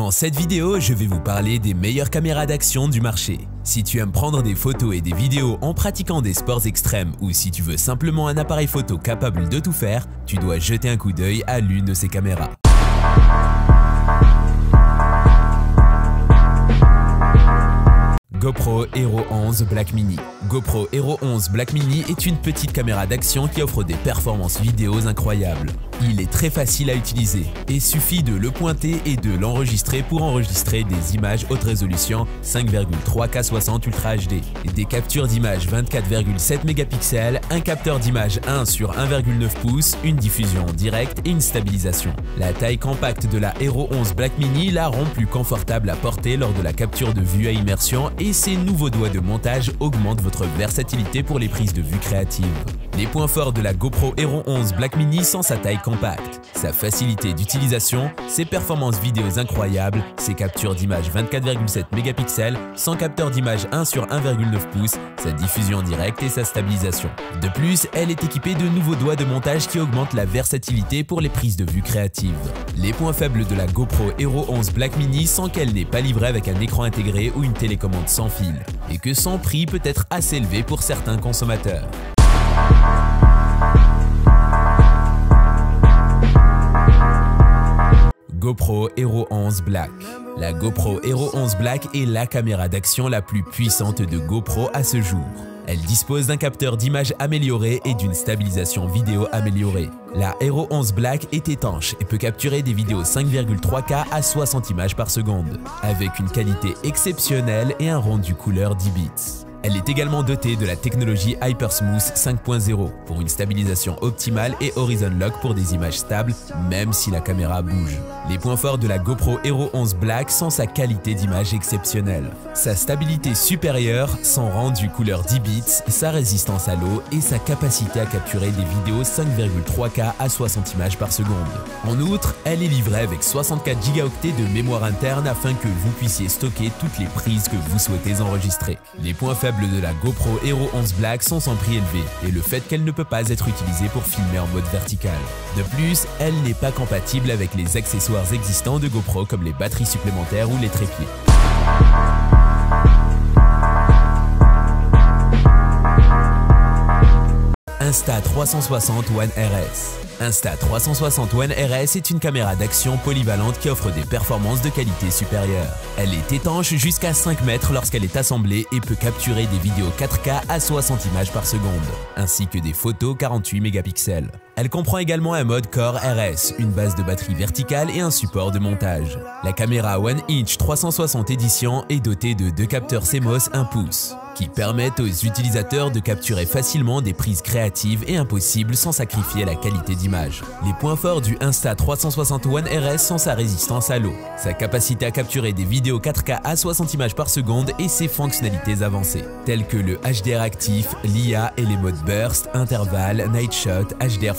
Dans cette vidéo, je vais vous parler des meilleures caméras d'action du marché. Si tu aimes prendre des photos et des vidéos en pratiquant des sports extrêmes ou si tu veux simplement un appareil photo capable de tout faire, tu dois jeter un coup d'œil à l'une de ces caméras. GoPro Hero 11 Black Mini. GoPro Hero 11 Black Mini est une petite caméra d'action qui offre des performances vidéo incroyables. Il est très facile à utiliser et suffit de le pointer et de l'enregistrer pour enregistrer des images haute résolution 5,3K 60 Ultra HD, des captures d'images 24,7 mégapixels, un capteur d'image 1 sur 1,9 pouces, une diffusion directe et une stabilisation. La taille compacte de la Hero 11 Black Mini la rend plus confortable à porter lors de la capture de vue à immersion et ses nouveaux doigts de montage augmentent votre versatilité pour les prises de vue créatives. Les points forts de la GoPro Hero 11 Black Mini sont sa taille compacte, sa facilité d'utilisation, ses performances vidéo incroyables, ses captures d'images 24,7 mégapixels, son capteur d'image 1 sur 1,9 pouces, sa diffusion directe et sa stabilisation. De plus, elle est équipée de nouveaux doigts de montage qui augmentent la versatilité pour les prises de vue créatives. Les points faibles de la GoPro Hero 11 Black Mini sont qu'elle n'est pas livrée avec un écran intégré ou une télécommande sans fil, et que son prix peut être assez élevé pour certains consommateurs. GoPro Hero 11 Black. La GoPro Hero 11 Black est la caméra d'action la plus puissante de GoPro à ce jour. Elle dispose d'un capteur d'image amélioré et d'une stabilisation vidéo améliorée. La Hero 11 Black est étanche et peut capturer des vidéos 5,3K à 60 images par seconde, avec une qualité exceptionnelle et un rendu couleur 10 bits. Elle est également dotée de la technologie HyperSmooth 5.0 pour une stabilisation optimale et Horizon Lock pour des images stables même si la caméra bouge. Les points forts de la GoPro Hero 11 Black sont sa qualité d'image exceptionnelle, sa stabilité supérieure, son rendu couleur 10 bits, sa résistance à l'eau et sa capacité à capturer des vidéos 5,3K à 60 images par seconde. En outre, elle est livrée avec 64 Go de mémoire interne afin que vous puissiez stocker toutes les prises que vous souhaitez enregistrer. Les points faibles de la GoPro Hero 11 Black sont son prix élevé et le fait qu'elle ne peut pas être utilisée pour filmer en mode vertical. De plus, elle n'est pas compatible avec les accessoires existants de GoPro comme les batteries supplémentaires ou les trépieds. Insta360 One RS. Insta360 One RS est une caméra d'action polyvalente qui offre des performances de qualité supérieure. Elle est étanche jusqu'à 5 mètres lorsqu'elle est assemblée et peut capturer des vidéos 4K à 60 images par seconde, ainsi que des photos 48 mégapixels. Elle comprend également un mode Core RS, une base de batterie verticale et un support de montage. La caméra One Inch 360 Edition est dotée de 2 capteurs CMOS 1 pouce, qui permettent aux utilisateurs de capturer facilement des prises créatives et impossibles sans sacrifier la qualité d'image. Les points forts du Insta360 One RS sont sa résistance à l'eau, sa capacité à capturer des vidéos 4K à 60 images par seconde et ses fonctionnalités avancées, telles que le HDR actif, l'IA et les modes Burst, Interval, Night Shot, HDR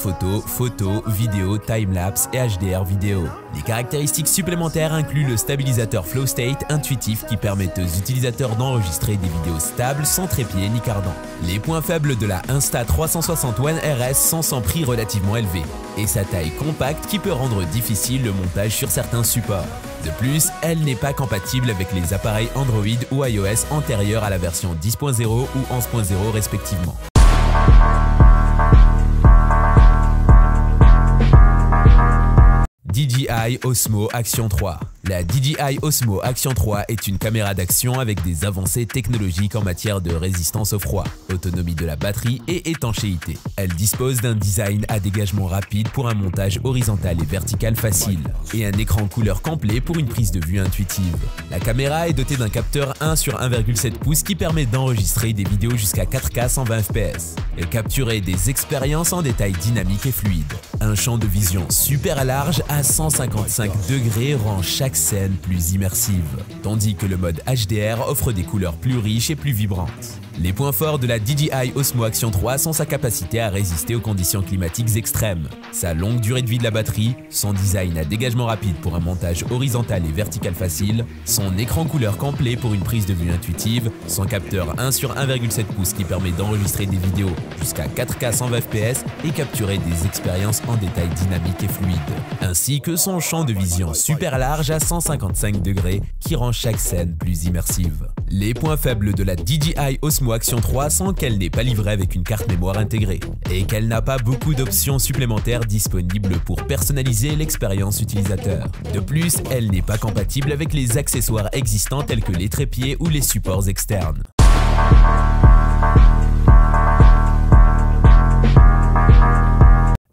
photo, vidéo, timelapse et HDR vidéo. Les caractéristiques supplémentaires incluent le stabilisateur Flow State intuitif qui permet aux utilisateurs d'enregistrer des vidéos stables sans trépied ni cardan. Les points faibles de la Insta360 One RS sont son prix relativement élevé et sa taille compacte qui peut rendre difficile le montage sur certains supports. De plus, elle n'est pas compatible avec les appareils Android ou iOS antérieurs à la version 10.0 ou 11.0 respectivement. DJI Osmo Action 3. La DJI Osmo Action 3 est une caméra d'action avec des avancées technologiques en matière de résistance au froid, autonomie de la batterie et étanchéité. Elle dispose d'un design à dégagement rapide pour un montage horizontal et vertical facile, et un écran couleur complet pour une prise de vue intuitive. La caméra est dotée d'un capteur 1 sur 1,7 pouces qui permet d'enregistrer des vidéos jusqu'à 4K 120 fps et capturer des expériences en détail dynamique et fluide. Un champ de vision super large à 155 degrés rend chaque scène plus immersive, tandis que le mode HDR offre des couleurs plus riches et plus vibrantes. Les points forts de la DJI Osmo Action 3 sont sa capacité à résister aux conditions climatiques extrêmes, sa longue durée de vie de la batterie, son design à dégagement rapide pour un montage horizontal et vertical facile, son écran couleur complet pour une prise de vue intuitive, son capteur 1 sur 1,7 pouces qui permet d'enregistrer des vidéos jusqu'à 4K 120 fps et capturer des expériences en en détail dynamique et fluide, ainsi que son champ de vision super large à 155 degrés qui rend chaque scène plus immersive. Les points faibles de la DJI Osmo Action 3 sont qu'elle n'est pas livrée avec une carte mémoire intégrée et qu'elle n'a pas beaucoup d'options supplémentaires disponibles pour personnaliser l'expérience utilisateur. De plus, elle n'est pas compatible avec les accessoires existants tels que les trépieds ou les supports externes.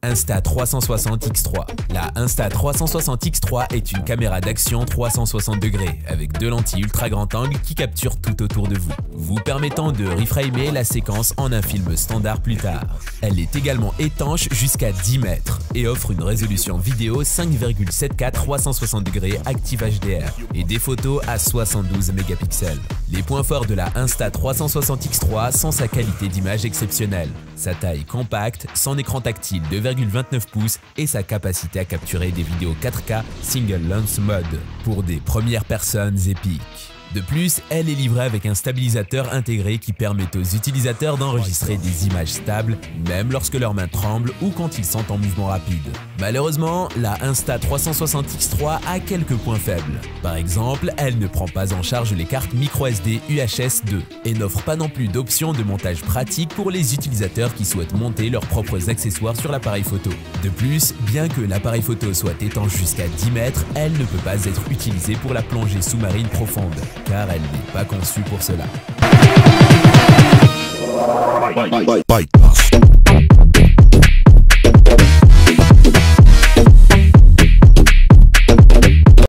Insta360X3. La Insta360X3 est une caméra d'action 360 degrés avec deux lentilles ultra grand angle qui capturent tout autour de vous, vous permettant de reframer la séquence en un film standard plus tard. Elle est également étanche jusqu'à 10 mètres et offre une résolution vidéo 5,74 360 degrés Active HDR et des photos à 72 mégapixels. Les points forts de la Insta360X3 sont sa qualité d'image exceptionnelle, sa taille compacte, son écran tactile 2,29 pouces et sa capacité à capturer des vidéos 4K Single Lens Mode pour des premières personnes épiques. De plus, elle est livrée avec un stabilisateur intégré qui permet aux utilisateurs d'enregistrer des images stables, même lorsque leurs mains tremblent ou quand ils sont en mouvement rapide. Malheureusement, la Insta360X3 a quelques points faibles. Par exemple, elle ne prend pas en charge les cartes microSD UHS 2 et n'offre pas non plus d'option de montage pratique pour les utilisateurs qui souhaitent monter leurs propres accessoires sur l'appareil photo. De plus, bien que l'appareil photo soit étanche jusqu'à 10 mètres, elle ne peut pas être utilisée pour la plongée sous-marine profonde, car elle n'est pas conçue pour cela.